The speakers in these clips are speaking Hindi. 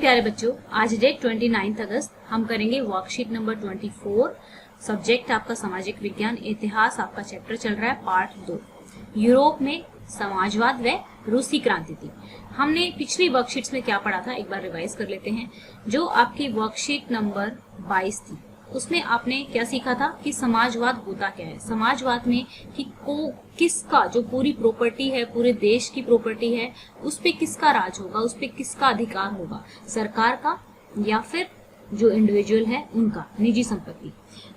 प्यारे बच्चों, आज डेट 29 अगस्त हम करेंगे वर्कशीट नंबर 24। सब्जेक्ट आपका सामाजिक विज्ञान, इतिहास आपका चैप्टर चल रहा है पार्ट 2। यूरोप में समाजवाद व रूसी क्रांति थी। हमने पिछली वर्कशीट्स में क्या पढ़ा था, एक बार रिवाइज कर लेते हैं। जो आपकी वर्कशीट नंबर 22 थी उसमें आपने क्या सीखा था कि समाजवाद होता क्या है। समाजवाद में कि किसका जो पूरी प्रॉपर्टी है, पूरे देश की प्रॉपर्टी है, उस पे किसका राज होगा, उस पे किसका अधिकार होगा, सरकार का या फिर जो इंडिविजुअल है उनका, निजी संपत्ति।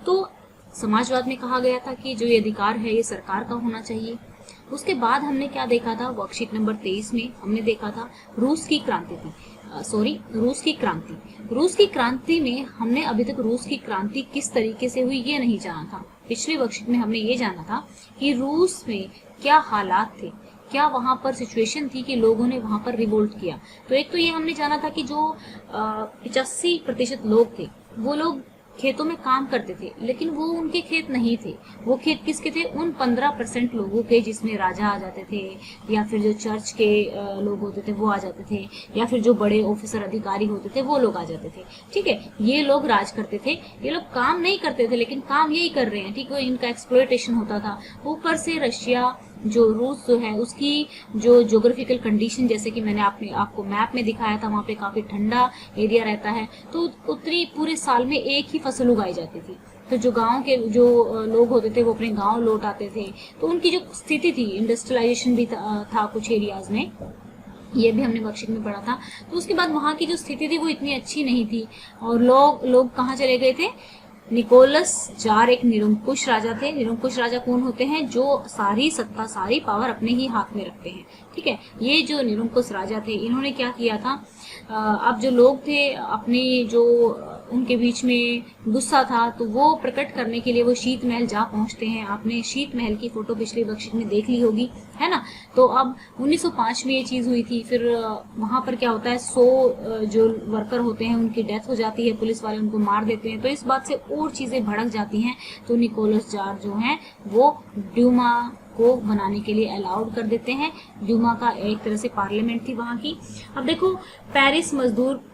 तो समाजवाद में कहा गया था कि जो ये अधिकार है ये सरकार का होना चाहिए। उसके बाद हमने क्या देखा था, वर्कशीट नंबर 23 में हमने देखा था रूस की क्रांति थी। रूस की क्रांति। रूस की क्रांति में हमने अभी तक रूस की क्रांति किस तरीके से हुई ये नहीं जाना था। पिछली वर्कशीट में हमने ये जाना था कि रूस में क्या हालात थे, क्या वहां पर सिचुएशन थी कि लोगों ने वहां पर रिवोल्ट किया। तो एक तो ये हमने जाना था कि जो 85% लोग थे वो लोग खेतों में काम करते थे, लेकिन वो उनके खेत नहीं थे। वो खेत किसके थे, उन 15% लोगों के, जिसमें राजा आ जाते थे या फिर जो चर्च के लोग होते थे वो आ जाते थे, या फिर जो बड़े ऑफिसर अधिकारी होते थे वो लोग आ जाते थे। ठीक है, ये लोग राज करते थे। ये लोग काम नहीं करते थे लेकिन काम यही कर रहे हैं, ठीक है, इनका एक्सप्लॉयटेशन होता था। ऊपर से रशिया, जो रूस जो है उसकी जो ज्योग्राफिकल कंडीशन, जैसे कि मैंने आपको मैप में दिखाया था, वहाँ पे काफी ठंडा एरिया रहता है, तो उत्तरी पूरे साल में एक ही फसल उगाई जाती थी। तो जो गांव के जो लोग होते थे वो अपने गांव लौट आते थे। तो उनकी जो स्थिति थी, इंडस्ट्रियलाइजेशन भी था कुछ एरियाज में, ये भी हमने वर्कशीट में पढ़ा था। तो उसके बाद वहां की जो स्थिति थी वो इतनी अच्छी नहीं थी और लोग कहाँ चले गए थे। निकोलस जार एक निरंकुश राजा थे। निरंकुश राजा कौन होते हैं, जो सारी सत्ता, सारी पावर अपने ही हाथ में रखते हैं। ठीक है, ये जो निरंकुश राजा थे इन्होंने क्या किया था, अब जो लोग थे अपनी जो उनके बीच में गुस्सा था तो वो प्रकट करने के लिए वो शीत महल जा पहुंचते हैं। आपने शीत महल की फोटो पिछली वर्कशीट में देख ली होगी, है ना। तो अब 1905 में ये चीज हुई थी। फिर वहां पर क्या होता है, 100 जो वर्कर होते हैं उनकी डेथ हो जाती है, पुलिस वाले उनको मार देते हैं। तो इस बात से और चीजें भड़क जाती हैं। तो निकोलस जार जो है वो ड्यूमा को बनाने के लिए अलाउड कर देते हैं। ड्यूमा का एक तरह से पार्लियामेंट थी वहां की। अब देखो, पेरिस मजदूर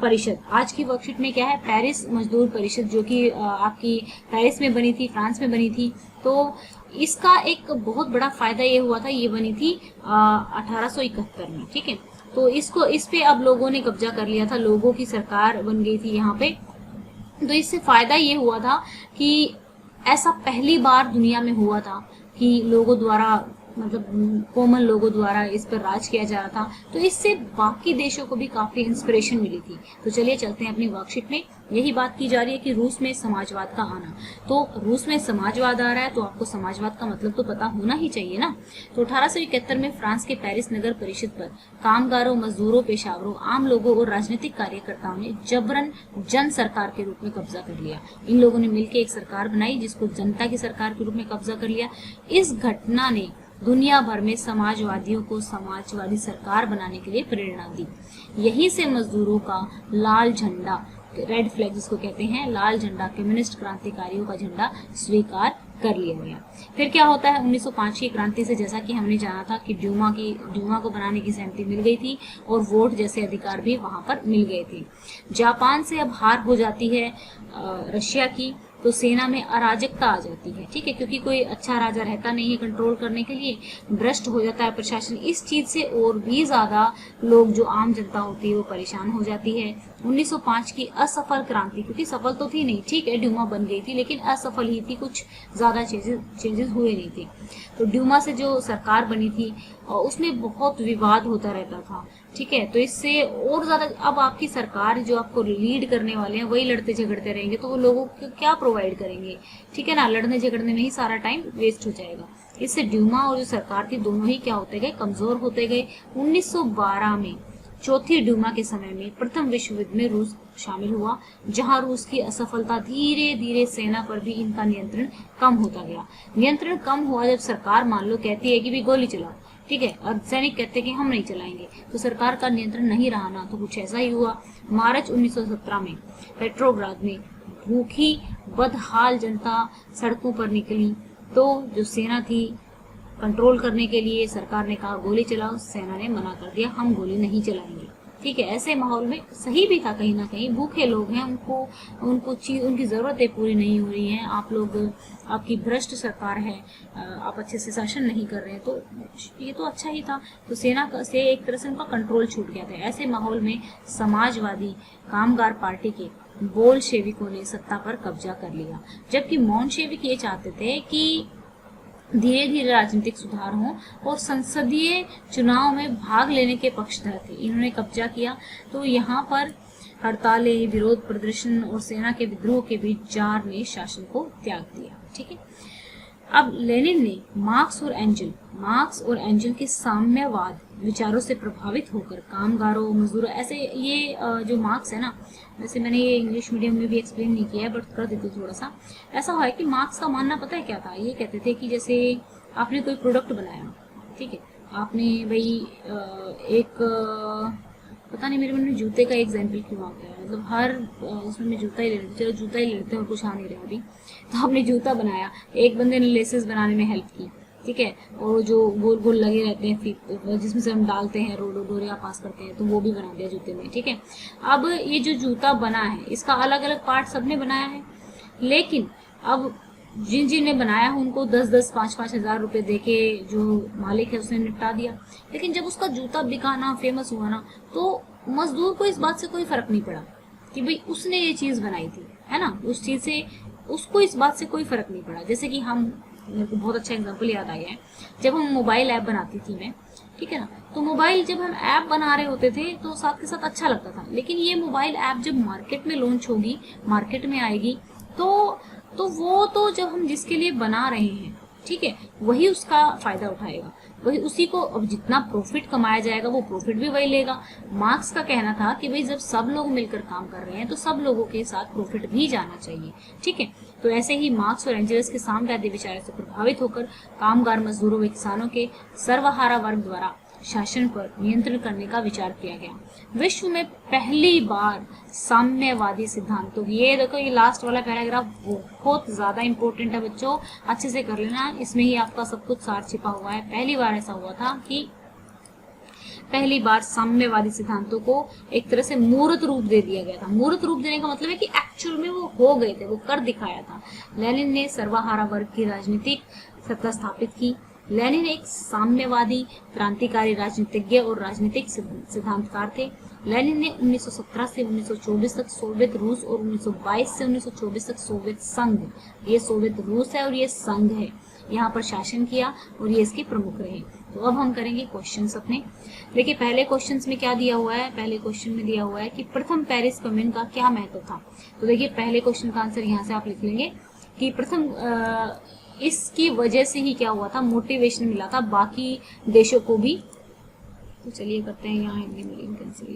परिषद, आज की वर्कशीट में क्या है, पेरिस मजदूर परिषद, जो कि आपकी पेरिस में बनी थी, फ्रांस में बनी थी। तो इसका एक बहुत बड़ा फायदा ये हुआ था, ये बनी थी 1871 में। ठीक है, तो इस पे अब लोगों ने कब्जा कर लिया था, लोगों की सरकार बन गई थी यहाँ पे। तो इससे फायदा ये हुआ था कि ऐसा पहली बार दुनिया में हुआ था कि लोगों द्वारा, मतलब कॉमन लोगों द्वारा इस पर राज किया जा रहा था। तो इससे बाकी देशों को भी काफी इंस्पिरेशन मिली थी। तो चलिए चलते हैं अपनी वर्कशीट में। यही बात की जा रही है कि रूस में समाजवाद का आना। तो रूस में समाजवाद आ रहा है तो आपको समाजवाद का मतलब तो पता होना ही चाहिए ना। तो 1871 में फ्रांस के पेरिस नगर परिषद पर कामगारों, मजदूरों, पेशावरों, आम लोगों और राजनीतिक कार्यकर्ताओं ने जबरन जन सरकार के रूप में कब्जा कर लिया। इन लोगों ने मिलकर एक सरकार बनाई जिसको जनता की सरकार के रूप में कब्जा कर लिया। इस घटना ने दुनिया भर में समाजवादियों को समाजवादी सरकार बनाने के लिए प्रेरणा दी। यहीं से मजदूरों का लाल झंडा, रेड फ्लैग जिसको कहते हैं, लाल झंडा, कम्युनिस्ट क्रांतिकारियों का झंडा स्वीकार कर लिया गया। फिर क्या होता है, 1905 की क्रांति से, जैसा कि हमने जाना था कि ड्यूमा को बनाने की सहमति मिल गई थी और वोट जैसे अधिकार भी वहां पर मिल गए थे। जापान से अब हार हो जाती है रशिया की, तो सेना में अराजकता आ जाती है। ठीक है, क्योंकि कोई अच्छा राजा रहता नहीं है कंट्रोल करने के लिए, भ्रष्ट हो जाता है प्रशासन। इस चीज से और भी ज्यादा लोग, जो आम जनता होती है, वो परेशान हो जाती है। 1905 की असफल क्रांति, क्योंकि सफल तो थी नहीं, ठीक है, ड्यूमा बन गई थी लेकिन असफल ही थी, कुछ ज्यादा चेंजेस हुए नहीं थे। तो ड्यूमा से जो सरकार बनी थी उसमें बहुत विवाद होता रहता था। ठीक है, तो इससे और ज्यादा, अब आपकी सरकार जो आपको लीड करने वाले हैं वही लड़ते झगड़ते रहेंगे तो वो लोगों को क्या प्रोवाइड करेंगे। ठीक है ना, लड़ने झगड़ने में ही सारा टाइम वेस्ट हो जाएगा। इससे ड्यूमा और जो सरकार थी दोनों ही क्या होते गए, कमजोर होते गए। 1912 में चौथी ड्यूमा के समय में प्रथम विश्व युद्ध में रूस शामिल हुआ, जहां रूस की असफलता धीरे धीरे सेना पर भी इनका नियंत्रण कम होता गया। नियंत्रण कम हुआ जब सरकार मान लो कहती है कि भी गोली चलाओ, ठीक है, और सैनिक कहते हैं कि हम नहीं चलाएंगे, तो सरकार का नियंत्रण नहीं रहा ना, तो कुछ ऐसा ही हुआ। मार्च 1917 में पेट्रोग्राद में भूखी बदहाल जनता सड़कों पर निकली, तो जो सेना थी कंट्रोल करने के लिए सरकार ने कहा गोली चलाओ, सेना ने मना कर दिया, हम गोली नहीं चलाएंगे। ठीक है। ऐसे माहौल में सही भी था कहीं ना कहीं, भूखे लोग हैं, उनकी ज़रूरतें पूरी नहीं हो रही हैं, आप लोग, आपकी भ्रष्ट सरकार है, आप अच्छे से शासन नहीं कर रहे हैं, तो ये तो अच्छा ही था। तो सेना से एक तरह से उनका कंट्रोल छूट गया था। ऐसे माहौल में समाजवादी कामगार पार्टी के बोल्शेविकों ने सत्ता पर कब्जा कर लिया, जबकि मोनशेविक ये चाहते थे कि धीरे धीरे राजनीतिक सुधार हों और संसदीय चुनाव में भाग लेने के पक्षधर थे। इन्होंने कब्जा किया तो यहाँ पर हड़तालें, विरोध प्रदर्शन और सेना के विद्रोह के बीच जार ने शासन को त्याग दिया। ठीक है। अब लेनिन ने मार्क्स और एंजल के साम्यवाद विचारों से प्रभावित होकर कामगारों, मजदूरों, ऐसे ये जो मार्क्स है ना, वैसे मैंने ये इंग्लिश मीडियम में भी एक्सप्लेन नहीं किया है बट कर देती हूँ थोड़ा सा। ऐसा हुआ है कि मार्क्स का मानना पता है क्या था, ये कहते थे कि जैसे आपने कोई प्रोडक्ट बनाया, ठीक है, आपने भाई पता नहीं मेरे मन में जूते का एग्जाम्पल क्यों आ गया, मतलब हर उसमें मैं जूता ही ले लेती, चलो जूता ही ले लेते हैं और कुछ आ नहीं रहा अभी। तो आपने जूता बनाया, एक बंदे ने लेसेस बनाने में हेल्प की, ठीक है, और जो गोल गोल लगे रहते हैं जिसमें से हम डालते हैं, डोरिया पास करते हैं, तो वो भी बना दिया जूते में। ठीक है। अब ये जो जूता बना है इसका अलग अलग पार्ट सबने बनाया है, लेकिन अब जिन ने बनाया है उनको 10-10, 5-5 हज़ार रुपए देके जो मालिक है उसने निपटा दिया। लेकिन जब उसका जूता बिका ना, फेमस हुआ ना, तो मजदूर को इस बात से कोई फर्क नहीं पड़ा कि भाई उसने ये चीज बनाई थी, है ना, उस चीज से उसको इस बात से कोई फर्क नहीं पड़ा। जैसे कि मेरे को बहुत अच्छा एग्जाम्पल याद आ गया है, जब हम मोबाइल ऐप बनाती थी मैं, ठीक है ना, तो मोबाइल जब हम ऐप बना रहे होते थे तो साथ के साथ अच्छा लगता था, लेकिन ये मोबाइल ऐप जब मार्केट में लॉन्च होगी, मार्केट में आएगी, तो वो तो जब हम जिसके लिए बना रहे हैं, ठीक है, वही उसका फायदा उठाएगा, वही उसी को, अब जितना प्रॉफिट कमाया जाएगा वो प्रॉफिट भी वही लेगा। मार्क्स का कहना था कि भाई जब सब लोग मिलकर काम कर रहे हैं तो सब लोगों के साथ प्रॉफिट भी जाना चाहिए। ठीक है। तो ऐसे ही मार्क्स और एंजल्स के साम्यवादी विचारों से प्रभावित होकर कामगार, मजदूरों व किसानों के सर्वहारा वर्ग द्वारा शासन पर नियंत्रण करने का विचार किया गया। विश्व में पहली बार साम्यवादी सिद्धांतों, ये देखो ये लास्ट वाला पैराग्राफ बहुत ज्यादा इंपॉर्टेंट है बच्चों, अच्छे से कर लेना, इसमें ही आपका सब कुछ सार छिपा हुआ है। पहली बार ऐसा हुआ था कि पहली बार साम्यवादी सिद्धांतों को एक तरह से मूर्त रूप दे दिया गया था। मूर्त रूप देने का मतलब है कि एक्चुअल में वो हो गए थे, वो कर दिखाया था। लेनिन ने सर्वहारा वर्ग की राजनीतिक सत्ता स्थापित की। लेनिन एक साम्यवादी क्रांतिकारी राजनीतिज्ञ और राजनीतिक सिद्धांतकार थे। लेनिन ने 1917 से 1924 तक सोवियत रूस और 1922 से 1924 तक सोवियत संघ, ये सोवियत रूस है और ये संघ है, यहाँ पर शासन किया और ये इसके प्रमुख रहे। तो अब हम करेंगे क्वेश्चंस अपने। देखिए पहले क्वेश्चंस में क्या दिया हुआ है, पहले क्वेश्चन में दिया हुआ है कि प्रथम पेरिस कम्यून का क्या महत्व था। तो देखिए पहले क्वेश्चन का आंसर यहाँ से आप लिख लेंगे कि प्रथम इसकी वजह से ही क्या हुआ था, मोटिवेशन मिला था बाकी देशों को भी। तो चलिए करते हैं यहाँ हिंदी मीडियम कैंसिल,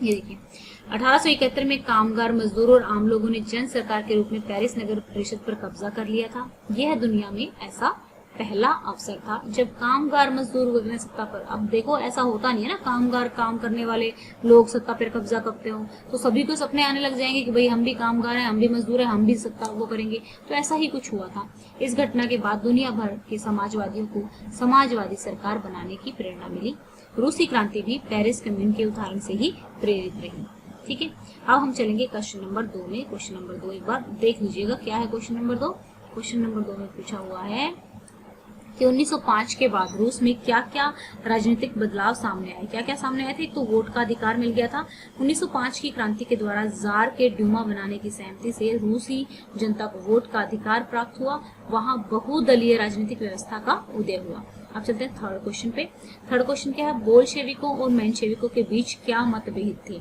ये देखिए 1871 में कामगार, मजदूर और आम लोगों ने जन सरकार के रूप में पेरिस नगर परिषद पर कब्जा कर लिया था। यह दुनिया में ऐसा पहला अवसर था जब कामगार, मजदूर वगैरह सत्ता पर, अब देखो ऐसा होता नहीं है ना, कामगार, काम करने वाले लोग सत्ता पर कब्जा करते हो तो सभी को सपने आने लग जाएंगे कि भाई हम भी कामगार हैं, हम भी मजदूर हैं, हम भी सत्ता वो करेंगे। तो ऐसा ही कुछ हुआ था। इस घटना के बाद दुनिया भर के समाजवादियों को समाजवादी सरकार बनाने की प्रेरणा मिली। रूसी क्रांति भी पेरिस कम्यून के उदाहरण से ही प्रेरित रही। ठीक है। अब हम चलेंगे क्वेश्चन नंबर 2 में। क्वेश्चन नंबर 2 एक बार देख लीजिएगा क्या है क्वेश्चन नंबर 2। क्वेश्चन नंबर 2 में पूछा हुआ है कि 1905 के बाद रूस में क्या क्या राजनीतिक बदलाव सामने आए। क्या क्या सामने आए थे? तो वोट का अधिकार मिल गया था। 1905 की क्रांति के द्वारा जार के ड्यूमा बनाने की सहमति से रूसी जनता को वोट का अधिकार प्राप्त हुआ। वहां बहुदलीय राजनीतिक व्यवस्था का उदय हुआ। अब चलते हैं थर्ड क्वेश्चन पे। थर्ड क्वेश्चन क्या है? बोल्शेविकों और मेंशेविकों के बीच क्या मतभेद थे?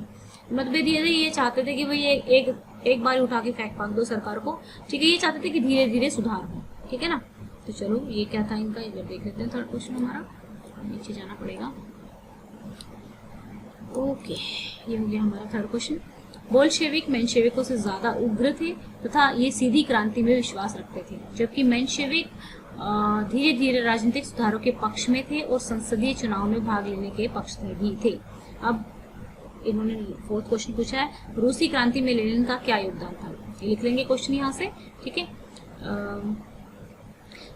मतभेद ये चाहते थे कि भाई एक बार उठा के फेंक दो सरकार को। ठीक है। ये चाहते थे कि धीरे धीरे सुधार हो। ठीक है ना। तो चलो ये क्या था इनका, इधर देख लेते हैं। थर्ड क्वेश्चन हमारा नीचे जाना पड़ेगा। ओके, ये हो गया हमारा थर्ड क्वेश्चन। बोल्शेविक मेंशेविकों से ज्यादा उग्र थे तथा ये सीधी क्रांति में विश्वास रखते थे, जबकि मेंशेविक धीरे धीरे राजनीतिक सुधारों के पक्ष में थे और संसदीय चुनाव में भाग लेने के पक्षधर भी थे। अब इन्होंने फोर्थ क्वेश्चन पूछा है, रूसी क्रांति में लेनिन का क्या योगदान था? ये लिख लेंगे क्वेश्चन यहाँ से। ठीक है।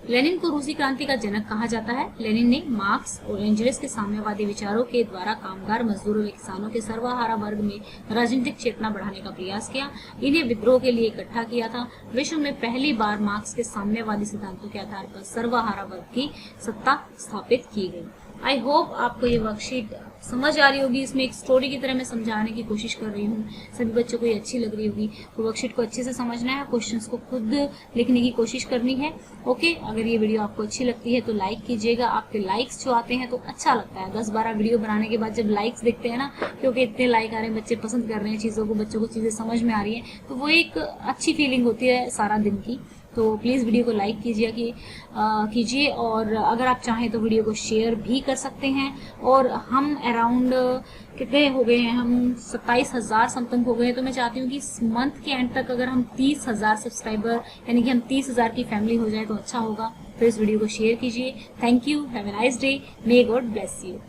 लेनिन को रूसी क्रांति का जनक कहा जाता है। लेनिन ने मार्क्स और एंजेल्स के साम्यवादी विचारों के द्वारा कामगार, मजदूरों व किसानों के सर्वहारा वर्ग में राजनीतिक चेतना बढ़ाने का प्रयास किया। इन्हें विद्रोह के लिए इकट्ठा किया था। विश्व में पहली बार मार्क्स के साम्यवादी सिद्धांतों के आधार पर सर्वहारा वर्ग की सत्ता स्थापित की गई। आई होप आपको ये वर्कशीट समझ आ रही होगी। इसमें एक स्टोरी की तरह मैं समझाने की कोशिश कर रही हूँ, सभी बच्चों को ये अच्छी लग रही होगी। तो वर्कशीट को अच्छे से समझना है, क्वेश्चंस को खुद लिखने की कोशिश करनी है। ओके, अगर ये वीडियो आपको अच्छी लगती है तो लाइक कीजिएगा। आपके लाइक्स जो आते हैं तो अच्छा लगता है। 10-12 वीडियो बनाने के बाद जब लाइक्स दिखते हैं ना, क्योंकि इतने लाइक आ रहे हैं, बच्चे पसंद कर रहे हैं चीज़ों को, बच्चों को चीज़ें समझ में आ रही हैं, तो वो एक अच्छी फीलिंग होती है सारा दिन की। तो प्लीज़ वीडियो को लाइक कीजिए और अगर आप चाहें तो वीडियो को शेयर भी कर सकते हैं। और हम अराउंड कितने हो गए हैं, हम 27,000 समथिंग हो गए हैं। तो मैं चाहती हूँ कि इस मंथ के एंड तक अगर हम 30,000 सब्सक्राइबर, यानी कि हम 30,000 की फैमिली हो जाए तो अच्छा होगा। तो इस वीडियो को शेयर कीजिए। Thank you, have a nice day, may God bless you.